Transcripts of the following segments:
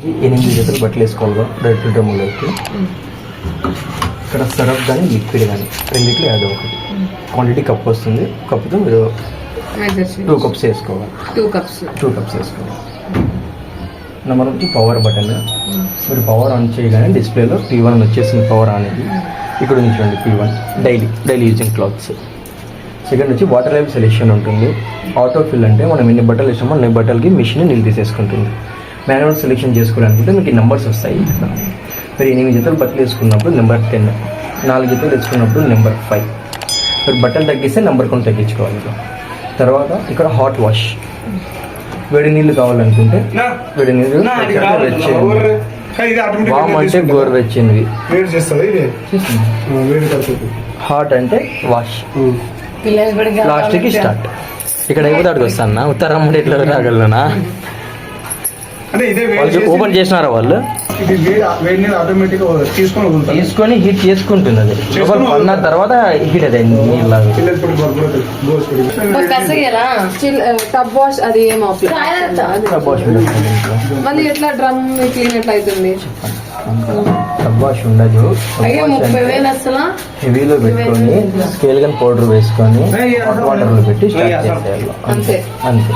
8 జతలు బట్టలు వేసుకోవాలి డైరెక్ట్ డ్రమ్ములోకి. ఇక్కడ సరఫ్ కానీ లిక్విడ్ కానీ రెండింటిలో ఏదో ఒకటి క్వాంటిటీ కప్ వస్తుంది. కప్పుతో మీరు 2 కప్స్ వేసుకోవాలి. 2 కప్స్ వేసుకోవాలి. నెంబర్ వచ్చి పవర్ బటన్. మీరు పవర్ ఆన్ చేయగానే డిస్ప్లేలో P1 వచ్చేసింది. పవర్ అనేది ఇక్కడ ఉంచండి. P1 daily using clothes. Second వచ్చి వాటర్ లెవెల్ సెలెక్షన్ ఉంటుంది. ఆటో ఫిల్ అంటే మనం ఎన్ని బట్టలు వేసామో అన్ని బట్టలకి మిషన్ నీళ్ళు తీసేసుకుంటుంది. మాన్యువల్ సెలెక్షన్ చేసుకోవాలనుకుంటే మీకు నెంబర్స్ వస్తాయి. మీరు 8 జతలు బట్టలు వేసుకున్నప్పుడు నెంబర్ 10, 4 జతలు వేసుకున్నప్పుడు నెంబర్ 5. మీరు బట్టలు తగ్గిస్తే నెంబర్ కొన్ని తగ్గించుకోవాలి. తర్వాత ఇక్కడ హాట్ వాష్. వేడి నీళ్ళు కావాలనుకుంటే వేడి నీళ్ళు వామ్ అంటే గోరువెచ్చనివి, హాట్ అంటే వాష్. లాస్ట్కి స్టార్ట్. ఇక్కడ అయిపోతే అక్కడికి వస్తాను. ఉత్తరం ఎట్లా రాగలనా? ఓపెన్ చేసినారా వాళ్ళు? తీసుకొని హీట్ చేసుకుంటుంది. అది అన్న తర్వాత హీట్ అదే టబ్ వాష్. అది ఏం మళ్ళీ ఎట్లా డ్రమ్ క్లీన్ ఎట్లా అవుతుంది? టబ్ వాష్ ఉండదు. హెవీలో పెట్టుకొని స్కేల్ గన్ పౌడర్ వేసుకొని హాట్ వాటర్ లో పెట్టి స్టార్ట్ చేసేయాలి. అంతే అంతే.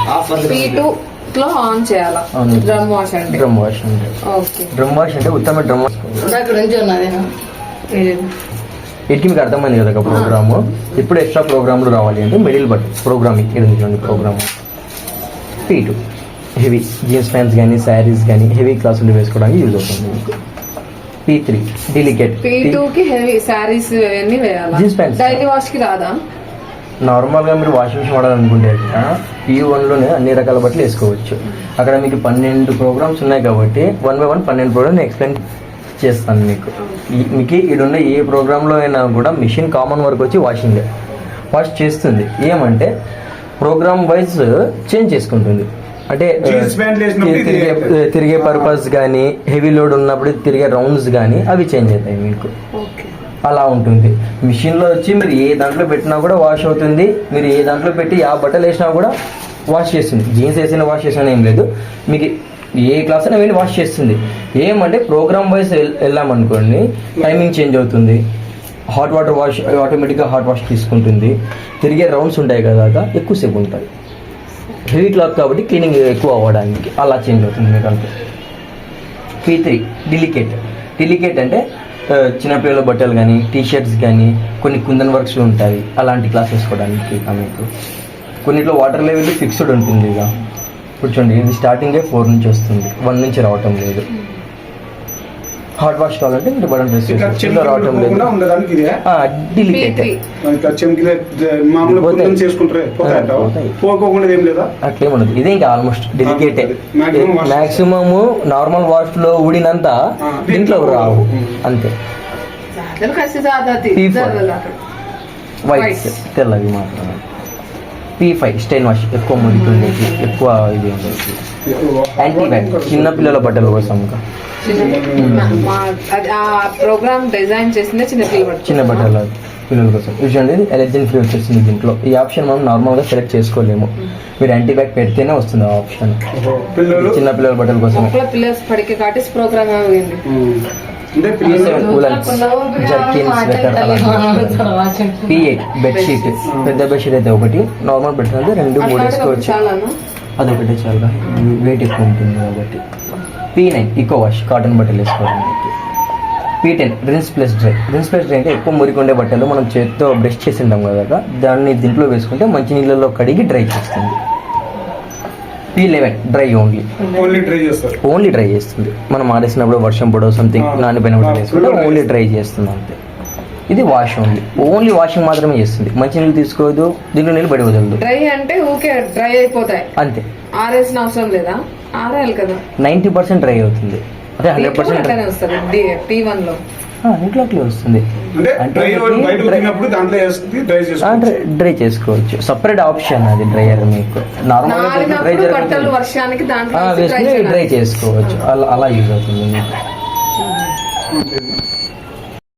ఆన్ చేయాలా? డ్రమ్ వాష్ అంటే ఉత్తమ డ్రమ్ వాష్. వీటికి మీకు అర్థమైంది కదా ప్రోగ్రాము. ఇప్పుడు ఎక్స్ట్రా ప్రోగ్రామ్లు రావాలి అంటే మిడిల్ బట్ ప్రోగ్రామింగ్ చూడండి. Programme P2 heavy jeans pants కానీ శారీస్ కానీ హెవీ క్లాసులు వేసుకోవడానికి యూజ్ అవుతుంది మీకు. P3 delicate. P2 కి హెవీ శారీస్ అవన్నీ వేయాలి. జీన్స్ ప్యాంట్స్ డైలీ వాష్ కి రాదా? నార్మల్గా మీరు వాషింగ్ మిషన్ వాడాలనుకుంటే P1లోనే అన్ని రకాల బట్టలు వేసుకోవచ్చు. అక్కడ మీకు 12 ప్రోగ్రామ్స్ ఉన్నాయి కాబట్టి 1 by 1 12 ప్రోగ్రామ్ ఎక్స్ప్లెయిన్ చేస్తాను మీకు. ఇడున్న ఏ ప్రోగ్రాంలో అయినా కూడా మిషన్ కామన్ వర్క్ వచ్చి వాష్ చేస్తుంది. ఏమంటే ప్రోగ్రామ్ వైజ్ చేంజ్ చేసుకుంటుంది. అంటే తిరిగే పర్పస్ కానీ హెవీ లోడ్ ఉన్నప్పుడు తిరిగే రౌండ్స్ కానీ అవి చేంజ్ అవుతాయి మీకు. అలా ఉంటుంది. మిషన్లో వచ్చి మీరు ఏ దాంట్లో పెట్టినా కూడా వాష్ అవుతుంది. మీరు ఏ దాంట్లో పెట్టి ఆ బట్టలు వేసినా కూడా వాష్ చేస్తుంది. జీన్స్ వేసినా వాష్ చేసినా ఏం లేదు. మీకు ఏ క్లాస్ అయినా వెళ్ళి వాష్ చేస్తుంది. ఏమంటే ప్రోగ్రామ్ వైజ్ వెళ్ళామనుకోండి టైమింగ్ చేంజ్ అవుతుంది. హాట్ వాటర్ వాష్ ఆటోమేటిక్గా హాట్ వాష్ తీసుకుంటుంది. తిరిగే రౌండ్స్ ఉంటాయి కదా ఎక్కువసేపు ఉంటాయి. హెవీ క్లాత్ కాబట్టి క్లీనింగ్ ఎక్కువ అవ్వడానికి అలా చేంజ్ అవుతుంది మీకు అంతే. P3 డెలికేట్ అంటే చిన్నపిల్లల బట్టలు కానీ టీషర్ట్స్ కానీ కొన్ని కుందన్ వర్క్స్ ఉంటాయి. అలాంటి క్లాస్ వేసుకోవడానికి మీకు. కొన్నిట్లో వాటర్ లెవెల్ ఫిక్స్డ్ ఉంటుంది. ఇక కూర్చోండి. ఇది స్టార్టింగే 4 నుంచి వస్తుంది, 1 నుంచి రావటం లేదు. హాట్ వాష్ కావాలంటే మీరు బటన్ ప్రెస్ చేసి రావటం లేదు. అట్లేముండదు. ఇదే ఇంకా ఆల్మోస్ట్ డెలికేటే. మాక్సిమమ్ నార్మల్ వాష్ లో ఊడినంత దీంట్లో రావు అంతే. వైట్ తెల్లవి మాత్రం. P5 స్టైన్ వాష్ ఎక్కువ మురికి ఎక్కువ ఇది ఉంటుంది. యాంటీ బ్యాక్ చిన్నపిల్లల బట్టల కోసం. ప్రోగ్రామ్ డిజైన్ చేసిందే చిన్న బట్టల పిల్లల కోసం. చూడండి ఎలర్జెన్ ఫ్రీ వచ్చేసింది దీంట్లో. ఈ ఆప్షన్ మనం నార్మల్గా సెలెక్ట్ చేసుకోలేము. మీరు యాంటీ బ్యాక్ పెడితేనే వస్తుంది ఆ ఆప్షన్. చిన్న పిల్లల బట్టల కోసం. P8 bedsheet. పెద్ద బెడ్షీట్ అయితే ఒకటి, నార్మల్ బెడ్షీట్ అయితే 2, 3 వేసుకోవచ్చు. అదొకటి చాలా వెయిట్ ఎక్కువ ఉంటుంది కాబట్టి. P9 ఈకో వాష్ కాటన్ బట్టలు వేసుకోవడానికి. P10 రిన్స్ ప్లస్ డ్రై అంటే ఎక్కువ మురికి ఉండే బట్టలు మనం చేతితో బ్రష్ చేసి ఉంటాం కదా దాన్ని దీంట్లో వేసుకుంటే మంచి నీళ్ళలో కడిగి డ్రై చేస్తుంది. P11 డ్రై ఓన్లీ డ్రై చేస్తుంది. మనం ఆడేసినప్పుడు వర్షం పడో సంథింగ్ నానిపోయినప్పుడు వేసుకుంటే ఓన్లీ డ్రై చేస్తుంది అంతే. ఇది వాష్ ఓన్లీ వాషింగ్ మాత్రమే చేస్తుంది. మంచి నీళ్ళు తీసుకోదు, దీంట్లో నీళ్ళు బడి వదలదు. డ్రై అంటే ఊకే డ్రై అయిపోతాయి అంతే. ఆరేసిన అవసరం లేదా? ఆరేయాలి కదా. 90% డ్రై అవుతుంది. అదే 100% వస్తుంది P1 లో. ఇంట్లో అట్లా వస్తుంది. డ్రై చేసుకోవచ్చు. సపరేట్ ఆప్షన్ అది డ్రైయర్ మీకు. నార్మల్ డ్రై చేసుకోవచ్చు. అలా యూజ్ అవుతుంది మీకు.